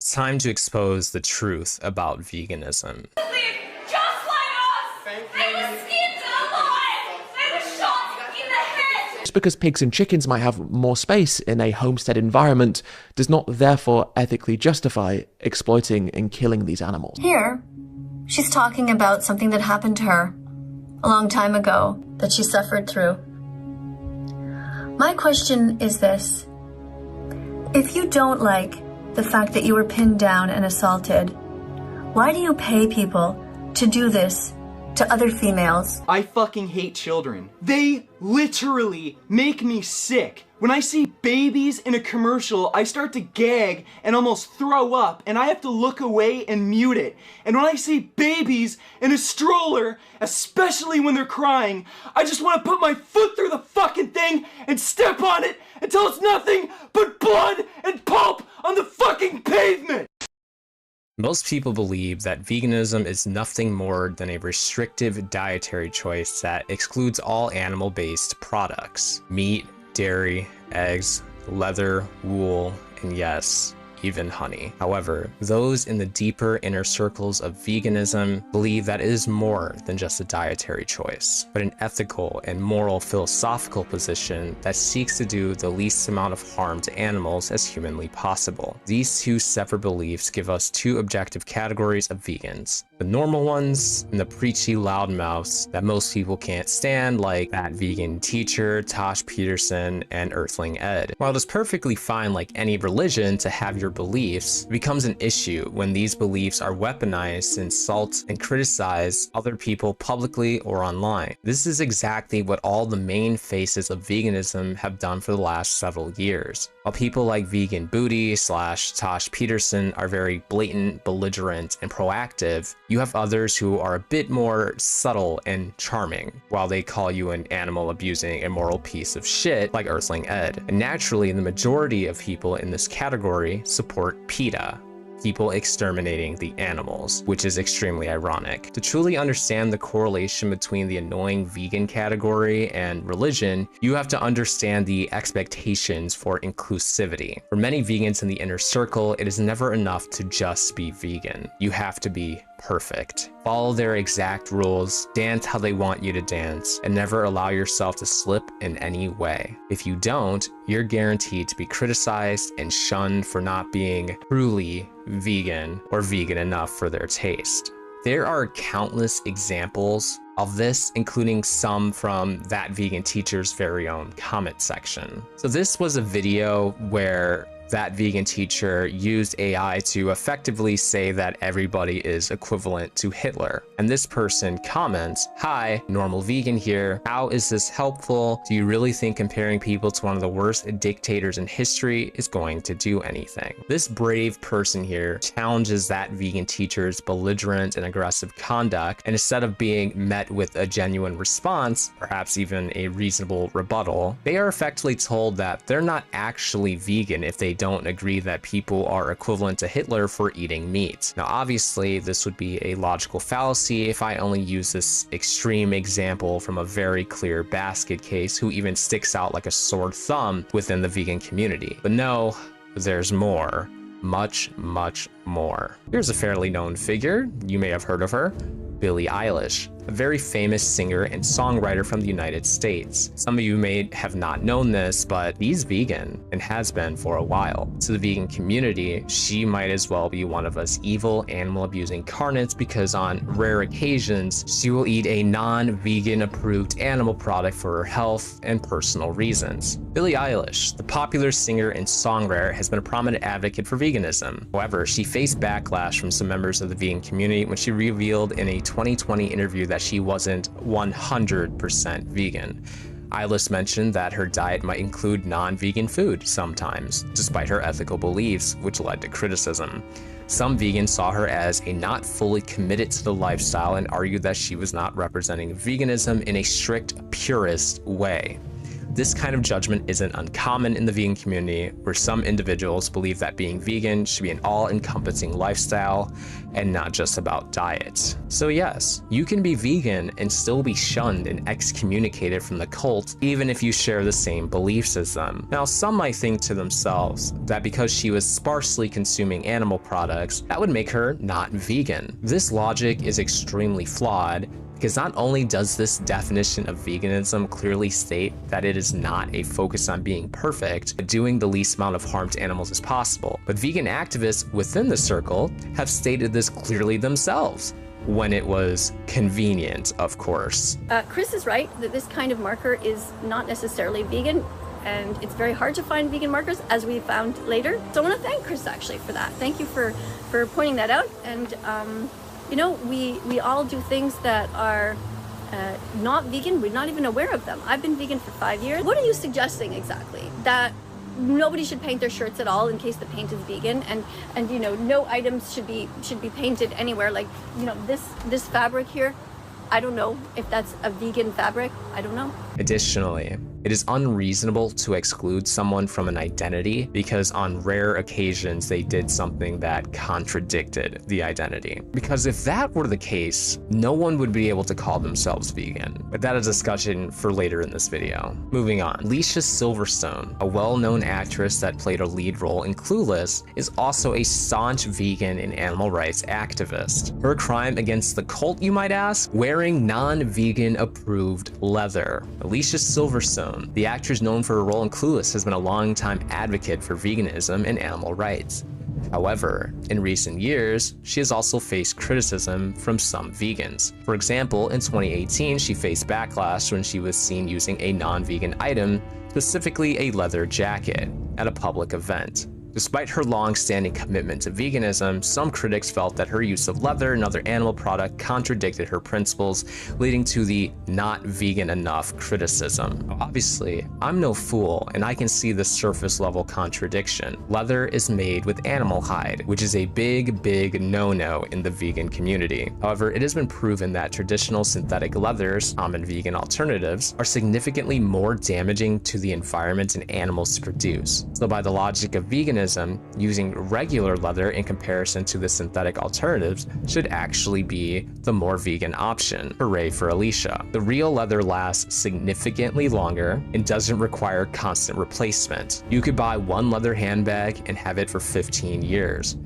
It's time to expose the truth about veganism. Just like us! They were skinned alive! They were shot in the head! Just because pigs and chickens might have more space in a homestead environment does not therefore ethically justify exploiting and killing these animals. Here, she's talking about something that happened to her a long time ago that she suffered through. My question is this: if you don't like the fact that you were pinned down and assaulted, why do you pay people to do this to other females? I fucking hate children. They literally make me sick. When I see babies in a commercial, I start to gag and almost throw up, and I have to look away and mute it. And when I see babies in a stroller, especially when they're crying, I just want to put my foot through the fucking thing and step on it until it's nothing but blood and pulp on the fucking pavement. Most people believe that veganism is nothing more than a restrictive dietary choice that excludes all animal-based products. Meat, dairy, eggs, leather, wool, and yes, even honey. However, those in the deeper inner circles of veganism believe that it is more than just a dietary choice, but an ethical and moral philosophical position that seeks to do the least amount of harm to animals as humanly possible. These two separate beliefs give us two objective categories of vegans: the normal ones and the preachy loudmouths that most people can't stand, like that vegan teacher, Tosh Peterson, and Earthling Ed. While it is perfectly fine, like any religion, to have your beliefs, it becomes an issue when these beliefs are weaponized to insult and criticize other people publicly or online. This is exactly what all the main faces of veganism have done for the last several years. While people like Vegan Booty / Tosh Peterson are very blatant, belligerent, and proactive, you have others who are a bit more subtle and charming, while they call you an animal-abusing, immoral piece of shit like Earthling Ed. And naturally, the majority of people in this category support PETA, people exterminating the animals, which is extremely ironic. To truly understand the correlation between the annoying vegan category and religion, you have to understand the expectations for inclusivity. For many vegans in the inner circle, it is never enough to just be vegan. You have to be perfect. Follow their exact rules, dance how they want you to dance, and never allow yourself to slip in any way. If you don't, you're guaranteed to be criticized and shunned for not being truly vegan or vegan enough for their taste. There are countless examples of this, including some from that vegan teacher's very own comment section. So this was a video where that vegan teacher used AI to effectively say that everybody is equivalent to Hitler. And this person comments, "Hi, normal vegan here. How is this helpful? Do you really think comparing people to one of the worst dictators in history is going to do anything?" This brave person here challenges that vegan teacher's belligerent and aggressive conduct, and instead of being met with a genuine response, perhaps even a reasonable rebuttal, they are effectively told that they're not actually vegan if they don't agree that people are equivalent to Hitler for eating meat. Now, obviously, this would be a logical fallacy if I only use this extreme example from a very clear basket case who even sticks out like a sore thumb within the vegan community. But no, there's more. Much, much more. Here's a fairly known figure. You may have heard of her. Billie Eilish, a very famous singer and songwriter from the United States. Some of you may have not known this, but she's vegan and has been for a while. To the vegan community, she might as well be one of us evil animal-abusing carnates, because on rare occasions, she will eat a non-vegan approved animal product for her health and personal reasons. Billie Eilish, the popular singer and songwriter, has been a prominent advocate for veganism. However, she faced backlash from some members of the vegan community when she revealed in a 2020 interview that she wasn't 100% vegan. Eilish mentioned that her diet might include non-vegan food sometimes, despite her ethical beliefs, which led to criticism. Some vegans saw her as a not fully committed to the lifestyle and argued that she was not representing veganism in a strict, purist way. this kind of judgment isn't uncommon in the vegan community, where some individuals believe that being vegan should be an all-encompassing lifestyle and not just about diet. So yes, you can be vegan and still be shunned and excommunicated from the cult, even if you share the same beliefs as them. Now, some might think to themselves that because she was sparsely consuming animal products, that would make her not vegan. This logic is extremely flawed, because not only does this definition of veganism clearly state that it is not a focus on being perfect, but doing the least amount of harm to animals as possible, but vegan activists within the circle have stated this clearly themselves, when it was convenient, of course. Chris is right that this kind of marker is not necessarily vegan, and it's very hard to find vegan markers, as we found later. So I want to thank Chris actually for that. Thank you for pointing that out. And you know, we all do things that are not vegan. We're not even aware of them. I've been vegan for 5 years. What are you suggesting exactly? That nobody should paint their shirts at all in case the paint is vegan, and you know, no items should be painted anywhere. Like, you know, this fabric here, I don't know if that's a vegan fabric. I don't know. Additionally, it is unreasonable to exclude someone from an identity because on rare occasions they did something that contradicted the identity. Because if that were the case, no one would be able to call themselves vegan. But that is a discussion for later in this video. Moving on, Alicia Silverstone, a well-known actress that played a lead role in Clueless, is also a staunch vegan and animal rights activist. Her crime against the cult, you might ask? Wearing non-vegan approved leather. Alicia Silverstone, the actress known for her role in Clueless, has been a long-time advocate for veganism and animal rights. However, in recent years, she has also faced criticism from some vegans. For example, in 2018, she faced backlash when she was seen using a non-vegan item, specifically a leather jacket, at a public event. Despite her long-standing commitment to veganism, some critics felt that her use of leather and other animal product contradicted her principles, leading to the not vegan enough criticism. Obviously, I'm no fool, and I can see the surface level contradiction. Leather is made with animal hide, which is a big no-no in the vegan community. However, it has been proven that traditional synthetic leathers, common vegan alternatives, are significantly more damaging to the environment and animals to produce. So by the logic of veganism, using regular leather in comparison to the synthetic alternatives should actually be the more vegan option. Hooray for Alicia. The real leather lasts significantly longer and doesn't require constant replacement. You could buy one leather handbag and have it for 15 years.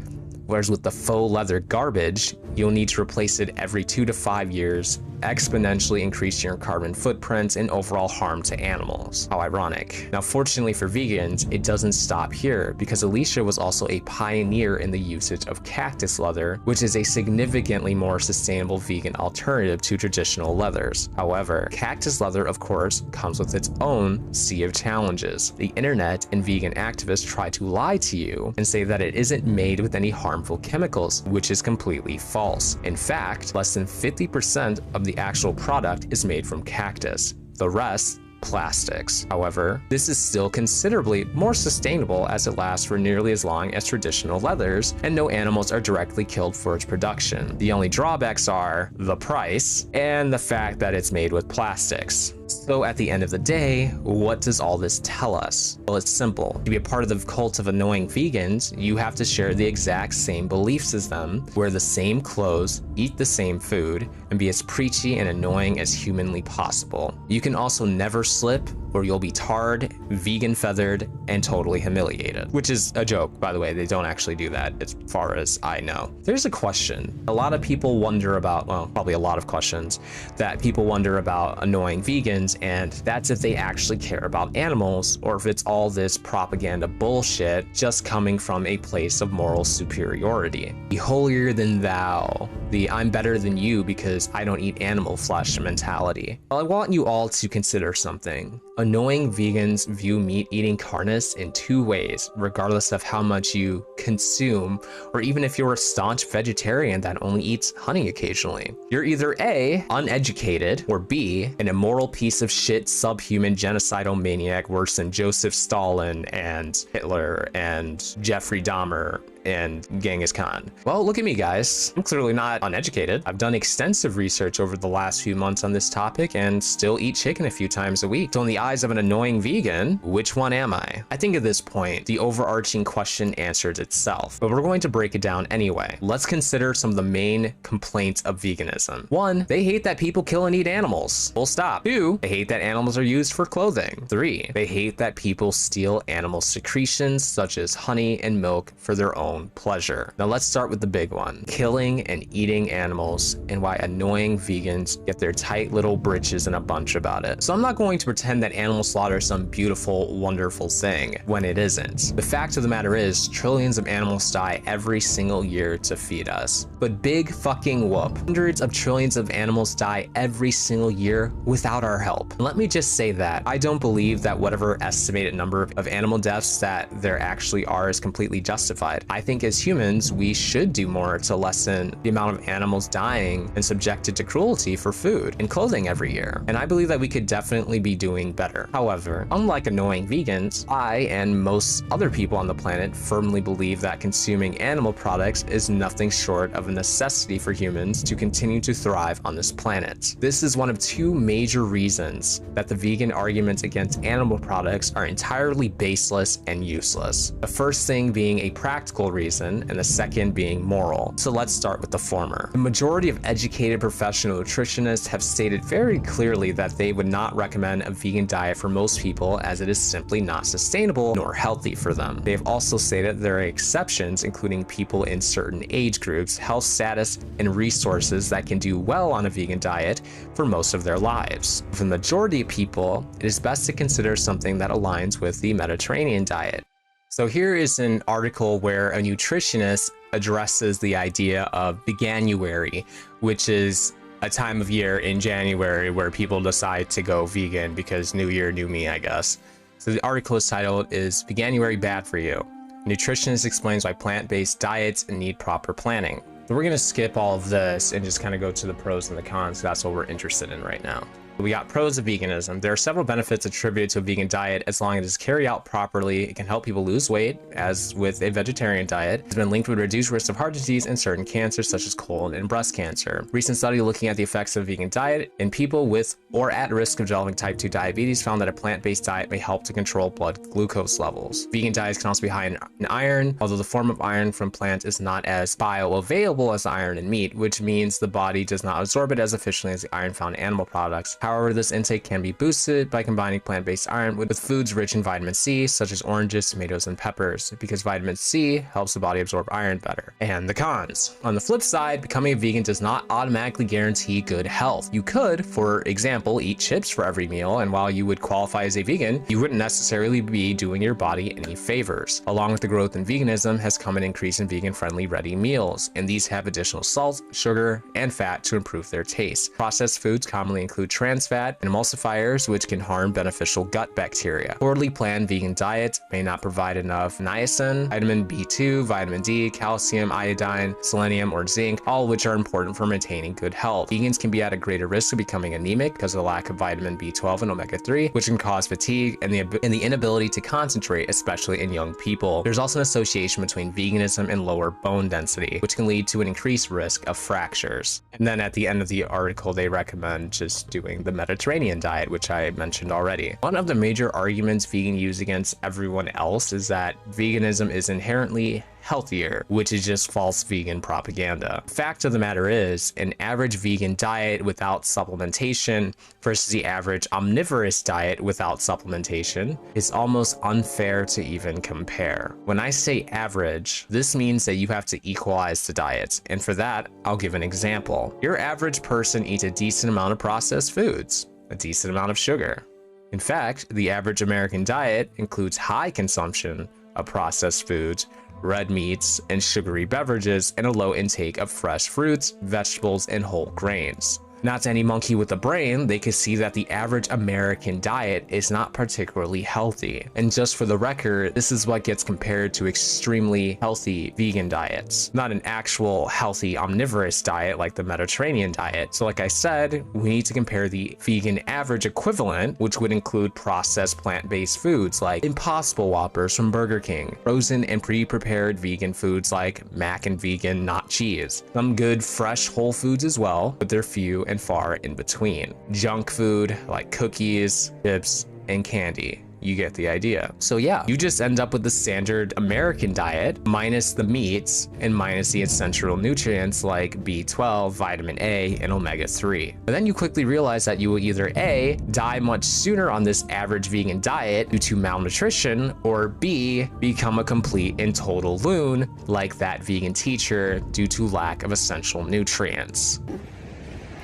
Whereas with the faux leather garbage, you'll need to replace it every 2 to 5 years, exponentially increasing your carbon footprint and overall harm to animals. How ironic. Now, fortunately for vegans, it doesn't stop here, because Alicia was also a pioneer in the usage of cactus leather, which is a significantly more sustainable vegan alternative to traditional leathers. However, cactus leather, of course, comes with its own sea of challenges. The internet and vegan activists try to lie to you and say that it isn't made with any harmful chemicals, which is completely false. In fact, less than 50% of the actual product is made from cactus. The rest, plastics. However, this is still considerably more sustainable as it lasts for nearly as long as traditional leathers, and no animals are directly killed for its production. The only drawbacks are the price and the fact that it's made with plastics. So at the end of the day, what does all this tell us? Well, it's simple. To be a part of the cult of annoying vegans, you have to share the exact same beliefs as them, wear the same clothes, eat the same food, and be as preachy and annoying as humanly possible. You can also never slip, or you'll be tarred, vegan feathered, and totally humiliated. Which is a joke, by the way. They don't actually do that, as far as I know. There's a question. A lot of people wonder about, well, probably a lot of questions that people wonder about annoying vegans, and that's if they actually care about animals, or if it's all this propaganda bullshit just coming from a place of moral superiority. The holier than thou, the I'm better than you because I don't eat animal flesh mentality. Well, I want you all to consider something. Annoying vegans view meat-eating carnists in two ways, regardless of how much you consume, or even if you're a staunch vegetarian that only eats honey occasionally. You're either A, uneducated, or B, an immoral piece of shit subhuman genocidal maniac worse than Joseph Stalin and Hitler and Jeffrey Dahmer and Genghis Khan? Well, look at me, guys. I'm clearly not uneducated. I've done extensive research over the last few months on this topic and still eat chicken a few times a week. So in the eyes of an annoying vegan, which one am I? I think at this point, the overarching question answers itself, but we're going to break it down anyway. Let's consider some of the main complaints of veganism. 1, they hate that people kill and eat animals. Full stop. 2, they hate that animals are used for clothing. 3, they hate that people steal animal secretions such as honey and milk for their own pleasure. Now let's start with the big one, killing and eating animals, and why annoying vegans get their tight little britches in a bunch about it. So I'm not going to pretend that animal slaughter is some beautiful, wonderful thing when it isn't. The fact of the matter is, trillions of animals die every single year to feed us. But big fucking whoop, hundreds of trillions of animals die every single year without our help. And let me just say that I don't believe that whatever estimated number of animal deaths that there actually are is completely justified. I think as humans, we should do more to lessen the amount of animals dying and subjected to cruelty for food and clothing every year. And I believe that we could definitely be doing better. However, unlike annoying vegans, I and most other people on the planet firmly believe that consuming animal products is nothing short of a necessity for humans to continue to thrive on this planet. This is one of 2 major reasons that the vegan arguments against animal products are entirely baseless and useless. The first thing being a practical reason, and the second being moral. So let's start with the former. The majority of educated professional nutritionists have stated very clearly that they would not recommend a vegan diet for most people, as it is simply not sustainable nor healthy for them. They have also stated there are exceptions, including people in certain age groups, health status, and resources that can do well on a vegan diet for most of their lives. For the majority of people, it is best to consider something that aligns with the Mediterranean diet. So here is an article where a nutritionist addresses the idea of veganuary, which is a time of year in January where people decide to go vegan because new year, new me, I guess. So the article is titled, "Is Veganuary Bad for You?" A nutritionist explains why plant-based diets need proper planning. So we're gonna skip all of this and just kind of go to the pros and the cons. That's what we're interested in right now. We got pros of veganism. There are several benefits attributed to a vegan diet as long as it's carried out properly. It can help people lose weight, as with a vegetarian diet. It's been linked with reduced risk of heart disease and certain cancers such as colon and breast cancer. Recent study looking at the effects of a vegan diet in people with or at risk of developing type 2 diabetes found that a plant-based diet may help to control blood glucose levels. Vegan diets can also be high in iron, although the form of iron from plants is not as bioavailable as iron in meat, which means the body does not absorb it as efficiently as the iron found in animal products. However, this intake can be boosted by combining plant-based iron with foods rich in vitamin C, such as oranges, tomatoes, and peppers, because vitamin C helps the body absorb iron better. And the cons. On the flip side, becoming a vegan does not automatically guarantee good health. You could, for example, eat chips for every meal, and while you would qualify as a vegan, you wouldn't necessarily be doing your body any favors. Along with the growth in veganism has come an increase in vegan-friendly ready meals, and these have additional salt, sugar, and fat to improve their taste. Processed foods commonly include trans fat and emulsifiers, which can harm beneficial gut bacteria. Poorly planned vegan diets may not provide enough niacin, vitamin B2, vitamin D, calcium, iodine, selenium, or zinc, all of which are important for maintaining good health. Vegans can be at a greater risk of becoming anemic because of the lack of vitamin B12 and omega-3, which can cause fatigue and the inability to concentrate, especially in young people. There's also an association between veganism and lower bone density, which can lead to an increased risk of fractures. And then at the end of the article, they recommend just doing the Mediterranean diet, which I mentioned already. One of the major arguments vegan use against everyone else is that veganism is inherently healthier, which is just false vegan propaganda. Fact of the matter is, an average vegan diet without supplementation versus the average omnivorous diet without supplementation is almost unfair to even compare. When I say average, this means that you have to equalize the diets, and for that, I'll give an example. Your average person eats a decent amount of processed foods, a decent amount of sugar. In fact, the average American diet includes high consumption of processed foods, red meats, and sugary beverages, and a low intake of fresh fruits, vegetables, and whole grains. Not to any monkey with a brain, they could see that the average American diet is not particularly healthy. And just for the record, this is what gets compared to extremely healthy vegan diets, not an actual healthy omnivorous diet like the Mediterranean diet. So like I said, we need to compare the vegan average equivalent, which would include processed plant-based foods like Impossible Whoppers from Burger King, frozen and pre-prepared vegan foods like mac and vegan not cheese, some good fresh whole foods as well, but they're few and far in between. Junk food like cookies, chips, and candy. You get the idea. So yeah, you just end up with the standard American diet minus the meats and minus the essential nutrients like B12, vitamin A, and omega-3. But then you quickly realize that you will either A, die much sooner on this average vegan diet due to malnutrition, or B, become a complete and total loon like that vegan teacher due to lack of essential nutrients.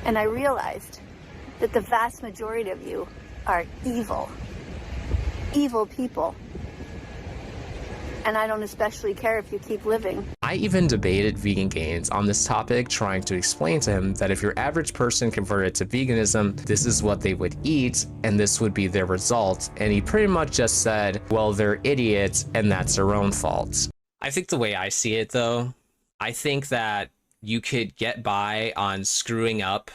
And I realized that the vast majority of you are evil. Evil people. And I don't especially care if you keep living. I even debated Vegan Gains on this topic, trying to explain to him that if your average person converted to veganism, this is what they would eat, and this would be their result. And he pretty much just said, well, they're idiots, and that's their own fault. I think the way I see it, though, I think that you could get by on screwing up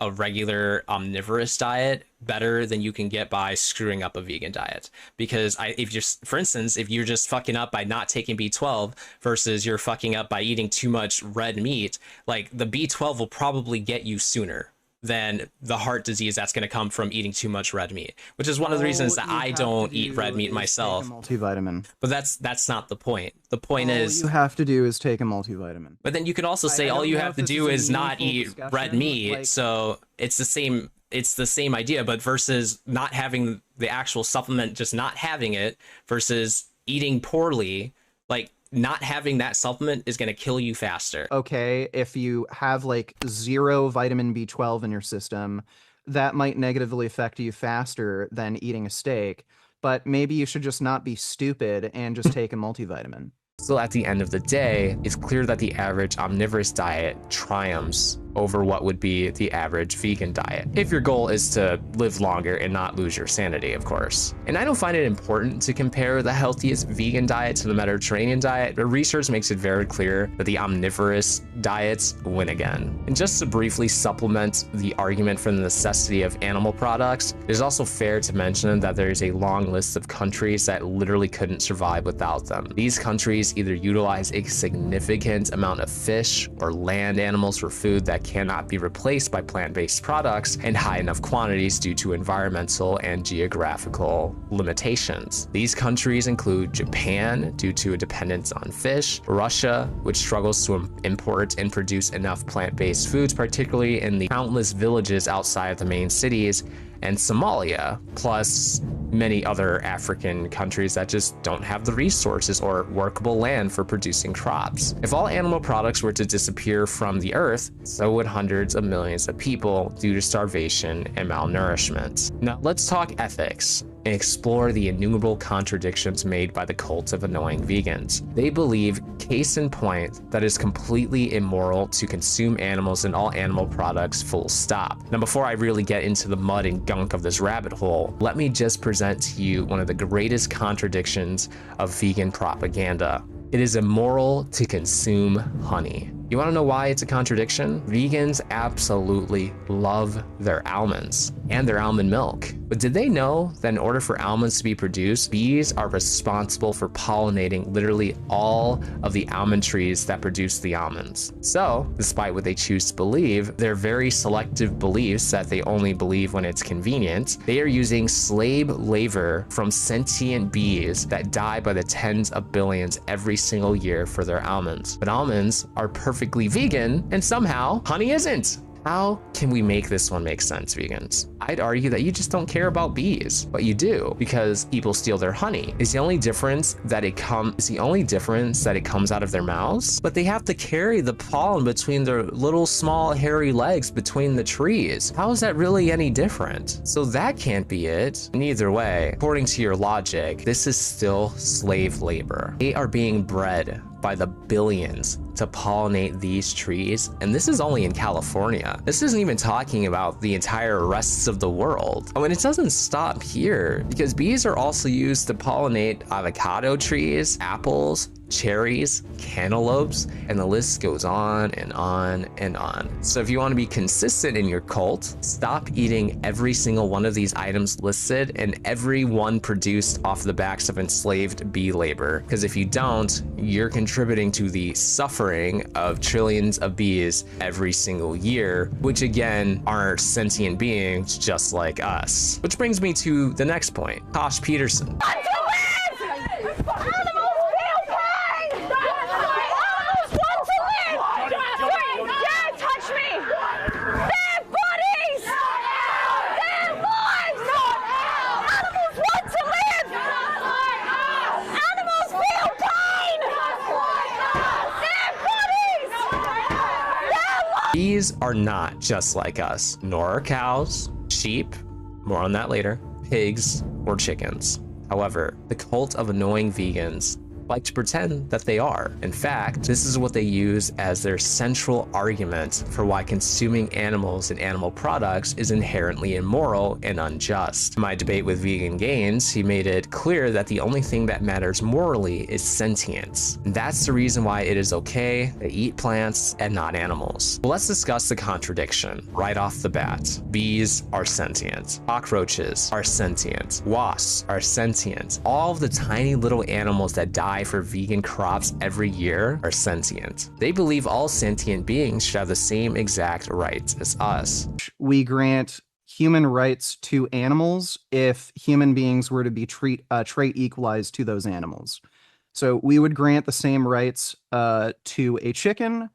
a regular omnivorous diet better than you can get by screwing up a vegan diet. Because if you're, for instance, if you're just fucking up by not taking B12 versus you're fucking up by eating too much red meat, like the B12 will probably get you sooner than the heart disease that's going to come from eating too much red meat, which is one of the reasons that I don't eat red meat myself. Multivitamin. But that's not the point. The point is all you have to do is take a multivitamin. But then you could also say all you have to do is not eat red meat. Like, so it's the same idea, but versus not having the actual supplement, just not having it, versus eating poorly, like not having that supplement is going to kill you faster. Okay, if you have like 0 vitamin B12 in your system, that might negatively affect you faster than eating a steak, but maybe you should just not be stupid and just take a multivitamin. So at the end of the day, it's clear that the average omnivorous diet triumphs over what would be the average vegan diet, if your goal is to live longer and not lose your sanity, of course. And I don't find it important to compare the healthiest vegan diet to the Mediterranean diet, but research makes it very clear that the omnivorous diets win again. And just to briefly supplement the argument for the necessity of animal products, it is also fair to mention that there is a long list of countries that literally couldn't survive without them. These countries either utilize a significant amount of fish or land animals for food that cannot be replaced by plant-based products in high enough quantities due to environmental and geographical limitations. These countries include Japan, due to a dependence on fish, Russia, which struggles to import and produce enough plant-based foods, particularly in the countless villages outside of the main cities, and Somalia, plus many other African countries that just don't have the resources or workable land for producing crops. If all animal products were to disappear from the earth, so would hundreds of millions of people due to starvation and malnourishment. Now let's talk ethics and explore the innumerable contradictions made by the cult of annoying vegans. They believe, case in point, that it's completely immoral to consume animals and all animal products, full stop. Now before I really get into the mud and gunk of this rabbit hole, let me just present to you one of the greatest contradictions of vegan propaganda. It is immoral to consume honey. You want to know why it's a contradiction? Vegans absolutely love their almonds and their almond milk. But did they know that in order for almonds to be produced, bees are responsible for pollinating literally all of the almond trees that produce the almonds? So, despite what they choose to believe, their very selective beliefs that they only believe when it's convenient, they are using slave labor from sentient bees that die by the tens of billions every single year for their almonds. But almonds are perfectly vegan, and somehow honey isn't. How can we make this one make sense, vegans? I'd argue that you just don't care about bees, but you do because people steal their honey. Is the only difference that it comes out of their mouths? But they have to carry the pollen between their little small hairy legs between the trees. How is that really any different? So that can't be it. And either way, according to your logic, this is still slave labor. They are being bred by the billions to pollinate these trees, and this is only in California. This isn't even talking about the entire rest of the world. Oh, and it doesn't stop here, because bees are also used to pollinate avocado trees, apples, cherries, cantaloupes, and the list goes on and on and on. So if you want to be consistent in your cult, stop eating every single one of these items listed and every one produced off the backs of enslaved bee labor. Because if you don't, you're contributing to the suffering of trillions of bees every single year, which again are sentient beings just like us. Which brings me to the next point. Tosh Peterson. Bees are not just like us, nor are cows, sheep, more on that later, pigs, or chickens. However, the cult of annoying vegans like to pretend that they are. In fact, this is what they use as their central argument for why consuming animals and animal products is inherently immoral and unjust. In my debate with Vegan Gains, he made it clear that the only thing that matters morally is sentience. And that's the reason why it is okay to eat plants and not animals. Well, let's discuss the contradiction right off the bat. Bees are sentient. Cockroaches are sentient. Wasps are sentient. All of the tiny little animals that die for vegan crops every year are sentient. They believe all sentient beings should have the same exact rights as us. We grant human rights to animals if human beings were to be trait equalized to those animals. So we would grant the same rights to a chicken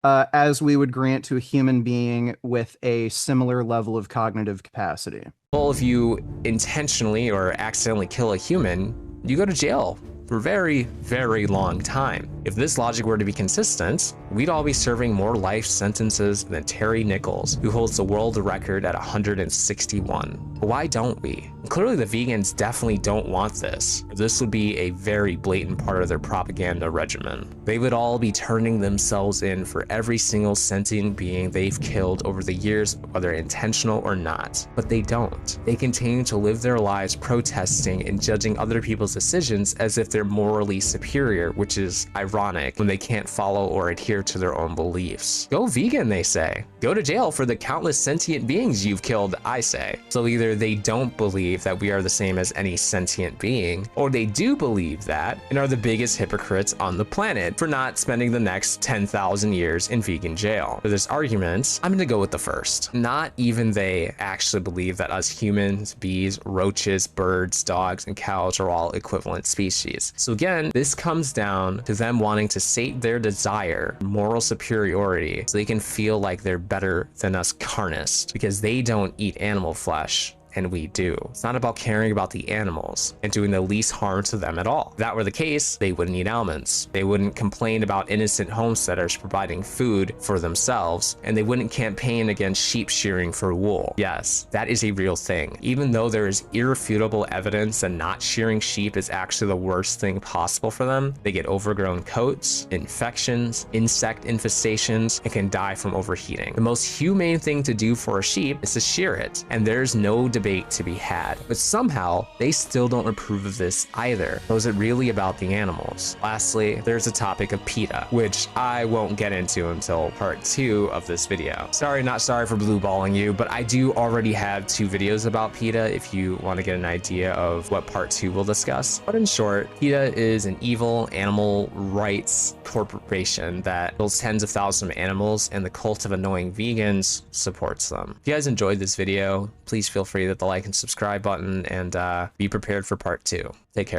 as we would grant to a human being with a similar level of cognitive capacity. Well, if you intentionally or accidentally kill a human, you go to jail for a very, very long time. If this logic were to be consistent, we'd all be serving more life sentences than Terry Nichols, who holds the world record at 161. But why don't we? Clearly the vegans definitely don't want this. This would be a very blatant part of their propaganda regimen. They would all be turning themselves in for every single sentient being they've killed over the years, whether intentional or not. But they don't. They continue to live their lives protesting and judging other people's decisions as if they're morally superior, which is ironic when they can't follow or adhere to their own beliefs. Go vegan, they say. Go to jail for the countless sentient beings you've killed, I say. So either they don't believe that we are the same as any sentient being, or they do believe that and are the biggest hypocrites on the planet for not spending the next 10,000 years in vegan jail. For this argument, I'm gonna go with the first. Not even they actually believe that us humans, bees, roaches, birds, dogs, and cows are all equivalent species. So again, this comes down to them wanting to sate their desire, moral superiority, so they can feel like they're better than us carnists because they don't eat animal flesh. And we do. It's not about caring about the animals and doing the least harm to them at all. If that were the case, they wouldn't eat almonds. They wouldn't complain about innocent homesteaders providing food for themselves, and they wouldn't campaign against sheep shearing for wool. Yes, that is a real thing. Even though there is irrefutable evidence that not shearing sheep is actually the worst thing possible for them, they get overgrown coats, infections, insect infestations, and can die from overheating. The most humane thing to do for a sheep is to shear it, and there's no debate to be had. But somehow, they still don't approve of this either. So is it really about the animals? Lastly, there's the topic of PETA, which I won't get into until part 2 of this video. Sorry, not sorry for blue balling you, but I do already have 2 videos about PETA if you want to get an idea of what part 2 will discuss. But in short, PETA is an evil animal rights corporation that kills tens of thousands of animals, and the cult of annoying vegans supports them. If you guys enjoyed this video, please feel free to hit the like and subscribe button, and be prepared for part 2. Take care.